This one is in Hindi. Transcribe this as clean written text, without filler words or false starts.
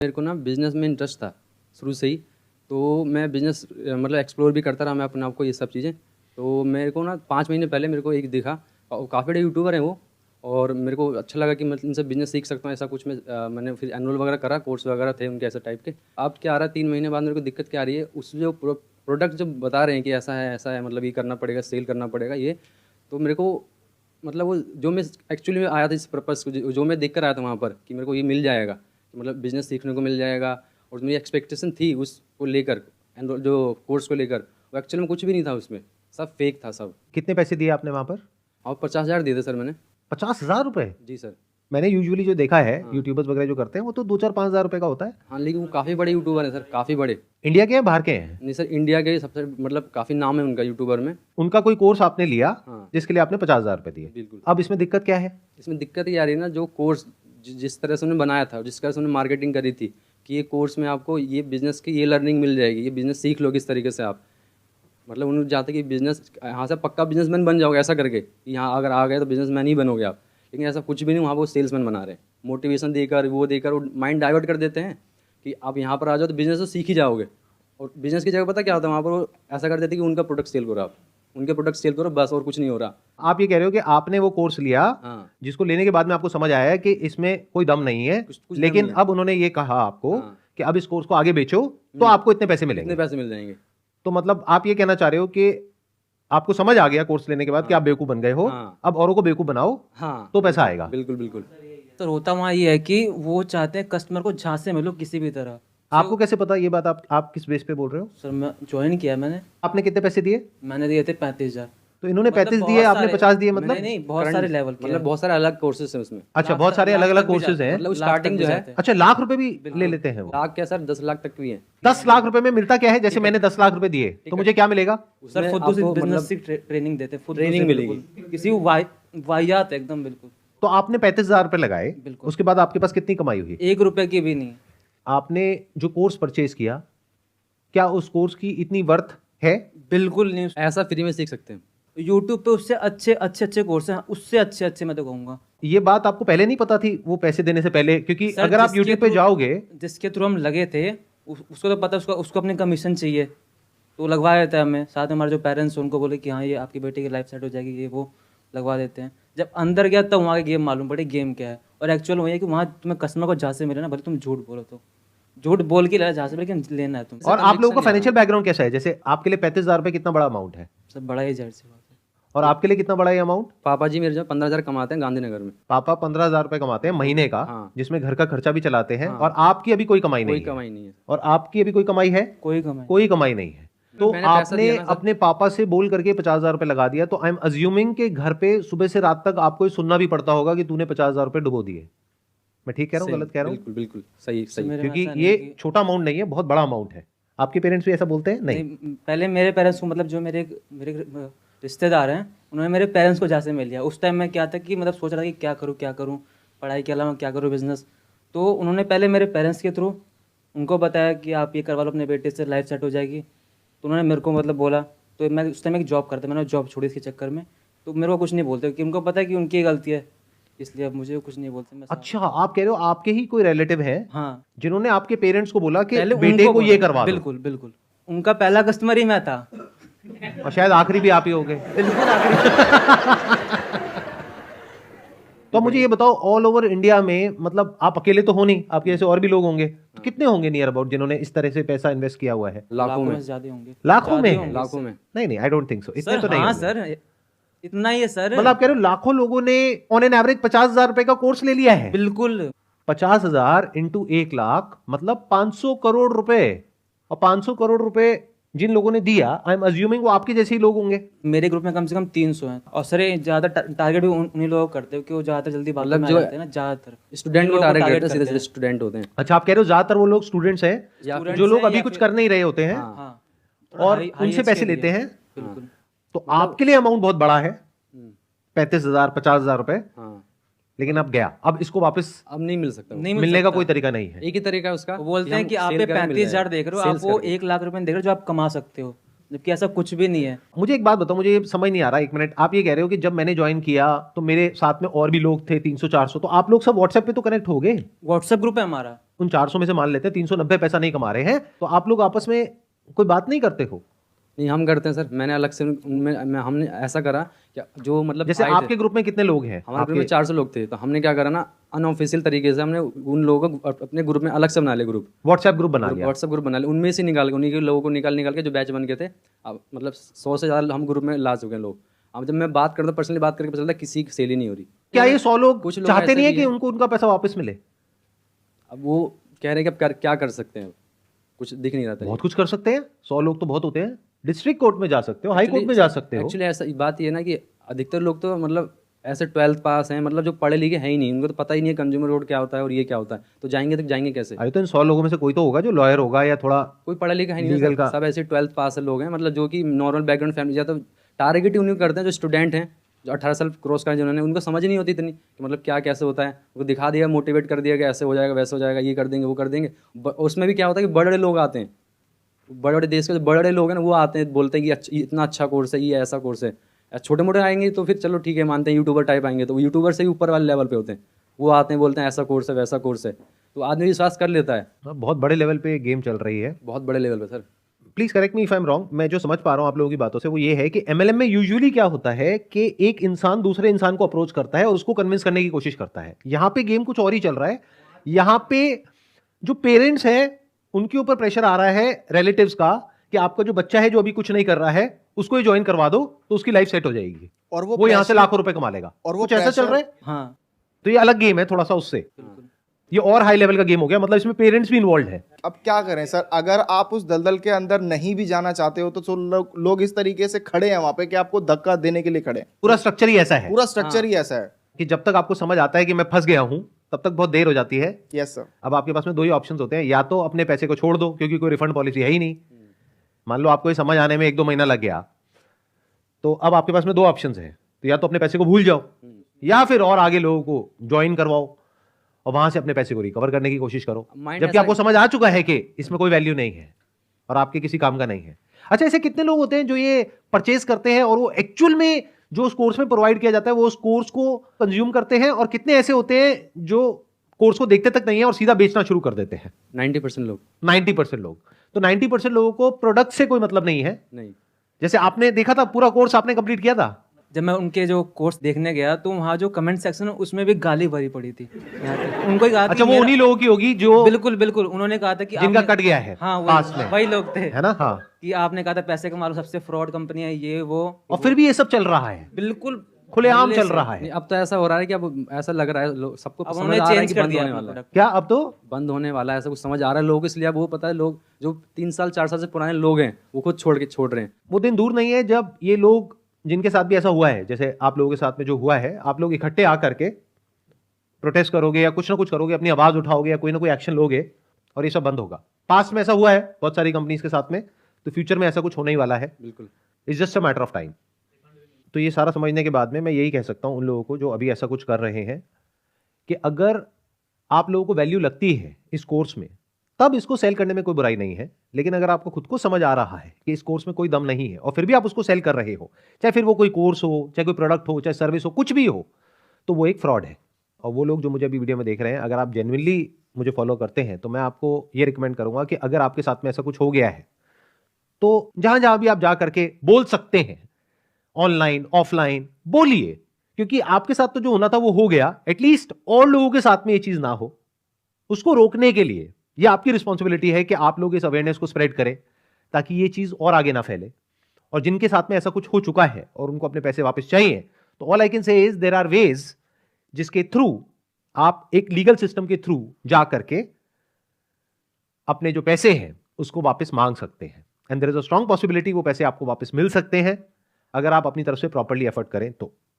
मेरे को ना बिज़नेस में इंटरेस्ट था शुरू से ही, तो मैं बिज़नेस मतलब एक्सप्लोर भी करता रहा मैं अपने आप को ये सब चीज़ें। तो मेरे को ना 5 महीने पहले मेरे को एक दिखा, काफ़ी बड़े यूट्यूबर हैं वो, और मेरे को अच्छा लगा कि मैं इनसे बिज़नेस सीख सकता हूँ ऐसा कुछ। मैंने फिर एनरोल वगैरह करा, कोर्स वगैरह थे उनके ऐसे टाइप के। अब क्या आ रहा है 3 महीने बाद मेरे को दिक्कत क्या आ रही है, उस जो प्रोडक्ट जो बता रहे हैं कि ऐसा है मतलब ये करना पड़ेगा, सेल करना पड़ेगा ये, तो मेरे को मतलब वो जो मैं एक्चुअली में आया था इस पर्पज़ को, जो मैं देख कर आया था वहाँ पर कि मेरे को ये मिल जाएगा, कि मतलब बिज़नेस सीखने को मिल जाएगा, और मेरी एक्सपेक्टेशन थी उसको लेकर, एनरोल जो कोर्स को लेकर, वो एक्चुअली में कुछ भी नहीं था उसमें, सब फेक था सब। कितने पैसे दिए आपने वहाँ पर? और 50,000 दिए थे सर मैंने। 50,000 रुपए? जी सर। मैंने यूजुअली जो देखा है हाँ। यूट्यूबर्स वगैरह जो करते हैं वो तो 2-4-5,000 रुपए का होता है। हाँ, लेकिन वो काफ़ी बड़े यूट्यूबर हैं सर, काफ़ी बड़े। इंडिया के हैं बाहर के हैं? नहीं सर, इंडिया के सबसे मतलब काफ़ी नाम है उनका यूट्यूबर में। उनका कोई कोर्स आपने लिया हाँ जिसके लिए आपने 50,000 रुपए दिए। बिल्कुल। अब इसमें दिक्कत क्या है? इसमें दिक्कत ये आ रही है ना, जो कोर्स जिस तरह से उन्होंने बनाया था, जिस तरह से उन्होंने मार्केटिंग करी थी कि ये कोर्स में आपको ये बिज़नेस की ये लर्निंग मिल जाएगी, ये बिज़नेस सीख लो किस तरीके से आप, मतलब उन्होंने चाहते कि बिज़नेस यहाँ से पक्का बिजनेसमैन बन जाओगे ऐसा करके, कि यहाँ अगर आ गए तो बिजनेसमैन ही बनोगे आप। लेकिन ऐसा कुछ भी नहीं, वहाँ वो सेल्समैन बना रहे हैं, मोटिवेशन देकर वो देकर वो माइंड डाइवर्ट कर देते हैं कि आप यहाँ पर आ जाओ तो बिज़नेस तो सीख ही जाओगे। और बिज़नेस की जगह पता क्या होता है वहाँ पर, वो ऐसा कर देते हैं कि उनका प्रोडक्ट सेल करो आप, उनके प्रोडक्ट सेल करो बस, और कुछ नहीं हो रहा। आप ये कह रहे हो कि आपने वो कोर्स लिया हाँ, जिसको लेने के बाद में आपको समझ आया कि इसमें कोई दम नहीं है, कुछ दम लेकिन नहीं है। अब उन्होंने ये कहा आपको हाँ। कि अब इस कोर्स को आगे बेचो तो आपको इतने पैसे कितने मिलेंगे। पैसे मिल जाएंगे। तो मतलब आप ये कहना चाह रहे हो कि आपको समझ आ गया कोर्स लेने के बाद कि आप बेवकूफ बन गए हो, हाँ। अब औरों को बेवकूफ बनाओ हाँ तो पैसा आएगा। बिल्कुल बिल्कुल। तो होता वहाँ ये है कि वो चाहते हैं कस्टमर को झांसे में लो किसी भी तरह। आपको कैसे पता ये बात? आप किस बेस पे बोल रहे हो? सर मैं ज्वाइन किया मैंने आपने कितने पैसे दिए? मैंने दिए थे 35,000। तो इन्होंने मतलब 35 बहुत दिए, आपने सारे- 50 दिए, मतलब? नहीं नहीं, बहुत सारे लेवल के मतलब बहुत सारे अलग कोर्सेज हैं उसमें। अच्छा, बहुत सारे अलग अलग कोर्सेज हैं। मतलब स्टार्टिंग जो है, अच्छा, लाख रुपए भी ले लेते हैं वो? लाख क्या सर, 10 लाख तक भी है। 10 लाख रुपए में मिलता क्या है? जैसे मैंने 10 लाख रुपए दिए तो मुझे क्या मिलेगा? सर खुद आपको बिजनेस मतलब की ट्रेनिंग देते हैं, खुद ट्रेनिंग से मिलेगी। बिल्कुल। किसी को वाहियात एकदम बिल्कुल। तो आपने 35,000 रुपए लगाए, बिल्कुल। उसके बाद आपके पास कितनी कमाई हुई? 1 रुपए की भी नहीं। आपने जो कोर्स परचेज किया, क्या उस कोर्स की इतनी वर्थ है? बिल्कुल नहीं। ऐसा फ्री में सीख सकते हैं। यूट्यूब पे उससे अच्छे कोर्स हैं, उससे अच्छे मैं तो कहूँगा। ये बात आपको पहले नहीं पता थी वो पैसे देने से पहले? क्योंकि सर, अगर आप जिसके यूट्यूब पे थ्रू- जाओगे, जिसके थ्रू हम लगे थे उसको तो पता, उसको अपनी कमीशन चाहिए, तो लगवा देता है हमें। साथ में हमारे जो पेरेंट्स हैं उनको बोले कि हाँ ये आपकी बेटी की लाइफ सेट हो जाएगी, ये वो लगवा देते हैं। जब अंदर गया तब वहाँ का गेम मालूम पड़े गेम क्या है। और एक्चुअल वही है कि वहाँ तुम्हें कस्टमर को जहाँ से मिले ना, भले तुम झूठ बोलो, तो झूठ बोल के लेना जहाँ से, लेकिन लेना है तुम। और आप लोगों का फाइनेंशियल बैकग्राउंड कैसा है? जैसे आपके लिए 35,000 रुपए कितना बड़ा अमाउंट है, सब बड़ा ही जहर से बात है। और आपके लिए कितना बड़ा है अमाउंट? पापा जी मेरे जो 15,000 कमाते हैं गांधीनगर में। पापा 15,000 रुपए कमाते हैं महीने का, हाँ। जिसमें घर का खर्चा भी चलाते हैं, हाँ। और आपकी अभी कोई कमाई कोई नहीं है। कमाई नहीं है। और आपकी अभी कोई कमाई है? कोई कमाई कोई कमाई नहीं है। तो मैंने पैसा आपने दिया ना सर। अपने पापा से बोल करके 50,000 रुपए लगा दिया, तो आई एम अज्यूमिंग कि घर पे सुबह से रात तक आपको ये सुनना भी पड़ता होगा कि तूने 50,000 रुपए डुबो दिए। मैं ठीक कह रहा हूँ, गलत कह रहा हूँ? बिल्कुल बिल्कुल सही सही। मेरे में क्योंकि ऐसा नहीं ये कि- छोटा अमाउंट नहीं है, बहुत बड़ा अमाउंट है। आपके पेरेंट्स भी ऐसा बोलते हैं? नहीं। पहले मेरे पेरेंट्स को, मतलब जो मेरे मेरे रिश्तेदार हैं, उन्होंने मेरे पेरेंट्स को जहाँ से मिल लिया। उस टाइम मैं क्या था कि मतलब सोच रहा था कि क्या करूँ पढ़ाई के अलावा, क्या करूँ बिजनेस। तो उन्होंने पहले मेरे पेरेंट्स के थ्रू उनको बताया कि आप ये करवा लो अपने बेटे से, लाइफ सेट हो जाएगी। तो उन्होंने मेरे को मतलब बोला, तो मैं उस टाइम एक जॉब करता, मैंने जॉब छोड़ी इसके चक्कर में। तो मेरे को कुछ नहीं बोलते कि उनको पता है कि उनकी गलती है, इसलिए अब मुझे कुछ नहीं बोलते। मैं अच्छा, आप कह रहे हो आपके ही कोई रिलेटिव हैं हाँ, जिन्होंने आपके पेरेंट्स को बोला कि पहले बेटे उनको को ये बोला। करवा दो, बिल्कुल बिल्कुल। उनका पहला कस्टमर ही मैं था। और शायद आखिरी भी आप ही हो गए। बिल्कुल आखिरी। तो मुझे ये बताओ, ऑल ओवर इंडिया में, मतलब आप अकेले तो हो नहीं, आपके जैसे और भी लोग होंगे, तो कितने होंगे नियर अबाउट जिन्होंने इस तरह से पैसा इन्वेस्ट किया हुआ है? लाखों में। ज्यादा होंगे। लाखों ज्यादा में? होंगे लाखों सर। में। नहीं, आई डोंट थिंक सो, इतने सर तो नहीं हाँ होंगे। सर, इतना ही है सर। मतलब आप कह रहे हो लाखों लोगों ने ऑन एन एवरेज 50,000 रुपए का कोर्स ले लिया है? बिल्कुल। 50,000 इंटू 1 लाख मतलब 500 करोड़ रुपए। और 500 करोड़ रुपए जिन लोगों ने दिया, आई एम अज्यूमिंग वो आपके जैसे ही लोग होंगे। मेरे ग्रुप में कम से कम 300 हैं। और सर ज्यादा टारगेट भी उन्हीं लोगों को करते हो कि वो ज्यादातर जल्दी बातों मतलब में आ जो जाते हैं ना, ज्यादातर स्टूडेंट को लोगों को टारगेट target करते हैं, सीधे करते सीधे स्टूडेंट होते हैं। अच्छा, आप कह रहे हो ज्यादातर वो लोग स्टूडेंट्स हैं Students जो लोग हैं अभी या कुछ फिर- कर नहीं रहे होते हैं, हाँ। हाँ। और high उनसे age पैसे के लिए। लेते हैं। बिल्कुल। तो आपके लिए अमाउंट बहुत बड़ा है, हम्म, 35,000 50,000 रुपए, हाँ। लेकिन अब गया, अब इसको वापस अब नहीं मिल सकता वो। नहीं मिल मिलने का सकता। कोई तरीका नहीं है। एक ही तरीका है उसका। वो बोलते हैं हम कि आप sale पे करें, मिल 35,000 जाएगा। देख रहे हो, आप Sales वो करके। 1 लाख रुपए देख रहे हो जो आप कमा सकते हो, जबकि ऐसा कुछ भी नहीं है। मुझे एक बात बताओ, मुझे ये समझ नहीं आ रहा, एक मिनट। आप ये कह रहे हो कि जब मैंने ज्वाइन किया तो मेरे साथ में और भी लोग थे 300 400, तो आप लोग सब व्हाट्सएप पे तो कनेक्ट हो गए? व्हाट्सएप ग्रुप है हमारा। उन 400 में से मान लेते हैं 390 पैसा नहीं कमा रहे हैं, तो आप लोग आपस में कोई बात नहीं करते हो? नहीं, हम करते हैं सर। मैंने अलग से हमने ऐसा करा कि जो मतलब जैसे आए थे, आपके ग्रुप में कितने लोग हैं? हमारे ग्रुप में 400 लोग थे, तो हमने क्या करा ना, अनऑफिशियल तरीके से हमने उन लोगों को अपने ग्रुप में अलग से बना लिया, ग्रुप व्हाट्सएप ग्रुप बना लिया। व्हाट्सएप ग्रुप बना लिया, उनमें से निकाल के उन्हीं के लोगों को निकाल के जो बैच बन गए थे, अब मतलब 100 से ज़्यादा हम ग्रुप में ला चुके हैं लोग। अब जब मैं बात करता हूँ, पर्सनली बात करके पता चलता है किसी की सेल ही नहीं हो रही। क्या ये 100 लोग कुछ लोग चाहते ऐसे नहीं है भी कि हैं। उनको उनका पैसा वापस मिले? अब वो कह रहे हैं कि अब क्या कर सकते हैं, कुछ दिख नहीं रहा था। बहुत कुछ कर सकते हैं, 100 लोग तो बहुत होते हैं। डिस्ट्रिक्ट कोर्ट में जा सकते हो, हाई कोर्ट में जा सकते हो। एक्चुअली ऐसा बात ये है ना कि अधिकतर लोग तो मतलब ऐसे 12th पास हैं, मतलब जो पढ़े लिखे हैं ही नहीं, उनको तो पता ही नहीं है कंज्यूमर रोड क्या होता है और ये क्या होता है, तो जाएंगे कैसे? अरे तो इन 100 लोगों में से कोई तो होगा जो लॉयर होगा या थोड़ा कोई पढ़ा लिखा है नहीं लीगल ना, का। सब ऐसे 12th पास लोग हैं, मतलब जो कि नॉर्मल बैकग्राउंड फैमिली, या तो टारगेट ही उन्हीं को करते हैं जो स्टूडेंट हैं, जो 18 साल क्रॉस करें जिन्होंने, उनको समझ नहीं होती इतनी कि मतलब क्या कैसे होता है। उनको दिखा दिया, मोटिवेट कर दिया कि ऐसे हो जाएगा, वैसे हो जाएगा, ये कर देंगे, वो कर देंगे। उसमें भी क्या होता है कि बड़े बड़े लोग आते हैं, बड़े बड़े देश के जो बड़े बड़े लोग हैं ना, वो आते हैं, बोलते हैं कि इतना अच्छा कोर्स है, ये ऐसा कोर्स है। छोटे मोटे आएंगे तो फिर चलो ठीक है, मानते हैं, यूट्यूबर टाइप आएंगे तो वो यूट्यूबर से भी ऊपर वाले लेवल पे होते हैं, वो आते हैं, बोलते हैं ऐसा कोर्स है, वैसा कोर्स है, तो आदमी विश्वास कर लेता है। बहुत बड़े लेवल पे गेम चल रही है, बहुत बड़े लेवल पे sir. Please correct me if I am wrong. मैं जो समझ पा रहा हूं आप लोगों की बातों से वो ये है कि एमएलएम में यूजुअली क्या होता है कि एक इंसान दूसरे इंसान को अप्रोच करता है और उसको कन्विंस करने की कोशिश करता है। यहां पे गेम कुछ और ही चल रहा है। यहां पे जो पेरेंट्स हैं उनके ऊपर प्रेशर आ रहा है रिलेटिव्स का कि आपका जो बच्चा है जो अभी कुछ नहीं कर रहा है उसको ही ज्वाइन करवा दो तो उसकी लाइफ सेट हो जाएगी और वो यहां से लाखों रुपए कमा लेगा। और वो कुछ ऐसा चल रहा है। हाँ, तो ये अलग गेम है थोड़ा सा उससे, ये और हाई लेवल का गेम हो गया, मतलब इसमें पेरेंट्स भी इन्वॉल्व है। अब क्या करें सर, अगर आप उस दलदल के अंदर नहीं भी जाना चाहते हो तो लोग इस तरीके से खड़े हैं वहां पे कि आपको धक्का देने के लिए खड़े हैं। पूरा स्ट्रक्चर ही ऐसा है, पूरा स्ट्रक्चर ही ऐसा है कि जब तक आपको समझ आता है कि मैं फंस गया हूं तब तक बहुत देर हो जाती है। Yes sir. अब आपके पास में दो ही ऑप्शंस होते हैं, या तो अपने पैसे को छोड़ दो क्योंकि कोई रिफंड पॉलिसी है ही नहीं। मान लो आपको ये समझ आने में 1-2 महीना लग गया, तो अब आपके पास में दो ऑप्शंस हैं, तो या तो अपने पैसे को भूल जाओ या फिर और आगे लोगों को ज्वाइन करवाओ और वहां से अपने पैसे को रिकवर करने की कोशिश करो, जबकि आपको समझ आ चुका है कि इसमें कोई वैल्यू नहीं है और आपके किसी काम का नहीं है। अच्छा, ऐसे कितने लोग होते हैं जो ये परचेज करते हैं और वो एक्चुअल में जो उस कोर्स में प्रोवाइड किया जाता है वो उस कोर्स को कंज्यूम करते हैं, और कितने ऐसे होते हैं जो कोर्स को देखते तक नहीं है और सीधा बेचना शुरू कर देते हैं? 90% लोग। 90% लोग। तो 90% लोगों को प्रोडक्ट से कोई मतलब नहीं है। नहीं, जैसे आपने देखा था पूरा कोर्स आपने कंप्लीट किया था, जब मैं उनके जो कोर्स देखने गया तो वहाँ जो कमेंट सेक्शन है उसमें भी गाली भरी पड़ी थी यहाँ तक। उनको ही कहा था अच्छा कि वो मेरा- उन्हीं लोगों की होगी जो बिल्कुल बिल्कुल, उन्होंने कहा था कि जिनका आपने- कट गया है हाँ पास में, वही लोग थे, है ना? हाँ, कि आपने कहा था पैसे कमा लो, सबसे फ्रॉड कंपनी है ये वो, और फिर भी ये सब चल रहा है, बिल्कुल खुलेआम पहले चल से। रहा है। नहीं, अब तो ऐसा हो रहा है कि अब ऐसा लग रहा है सबको अब समझ उन्होंने आ रहा है चेंज कि कर बंद दिया होने अपना वाला है, प्रोडक्ट। क्या अब तो बंद होने वाला है, ऐसा कुछ समझ आ रहा है लोग। इसलिए अब वो पता है, लोग जो 3 साल 4 साल से पुराने लोग हैं वो खुद छोड़ रहे हैं। वो दिन दूर नहीं है जब ये लोग जिनके साथ भी ऐसा हुआ है, जैसे आप लोगों के साथ में जो हुआ है, आप लोग इकट्ठे आकर के प्रोटेस्ट करोगे या कुछ ना कुछ करोगे, अपनी आवाज उठाओगे या कोई ना कोई एक्शन लोगे और ये सब बंद होगा। पास्ट में ऐसा हुआ है बहुत सारी कंपनीज के साथ में, तो फ्यूचर में ऐसा कुछ होने ही वाला है। बिल्कुल। It's just a matter of time. तो ये सारा समझने के बाद में मैं यही कह सकता हूं उन लोगों को जो अभी ऐसा कुछ कर रहे हैं कि अगर आप लोगों को वैल्यू लगती है इस कोर्स में तब इसको सेल करने में कोई बुराई नहीं है, लेकिन अगर आपको खुद को समझ आ रहा है कि इस कोर्स में कोई दम नहीं है और फिर भी आप उसको सेल कर रहे हो, चाहे फिर वो कोई कोर्स हो, चाहे कोई प्रोडक्ट हो, चाहे सर्विस हो, कुछ भी हो, तो वो एक फ्रॉड है। और वो लोग जो मुझे अभी वीडियो में देख रहे हैं, अगर आप जेन्युइनली मुझे फॉलो करते हैं तो मैं आपको ये रिकमेंड करूंगा कि अगर आपके साथ में ऐसा कुछ हो गया है तो जहां जहां भी आप जा करके बोल सकते हैं, ऑनलाइन ऑफलाइन बोलिए, क्योंकि आपके साथ तो जो होना था वो हो गया, एटलीस्ट और लोगों के साथ में ये चीज ना हो। उसको रोकने के लिए ये आपकी रिस्पॉन्सिबिलिटी है कि आप लोग इस अवेयरनेस को स्प्रेड करें ताकि ये चीज और आगे ना फैले। और जिनके साथ में ऐसा कुछ हो चुका है और उनको अपने पैसे वापस चाहिए, तो all I can say is there are ways जिसके थ्रू आप एक लीगल सिस्टम के थ्रू जा करके अपने जो पैसे हैं उसको वापस मांग सकते हैं, and there is a strong possibility वो पैसे आपको वापस मिल सकते हैं अगर आप अपनी तरफ से प्रॉपर्ली एफर्ट करें तो।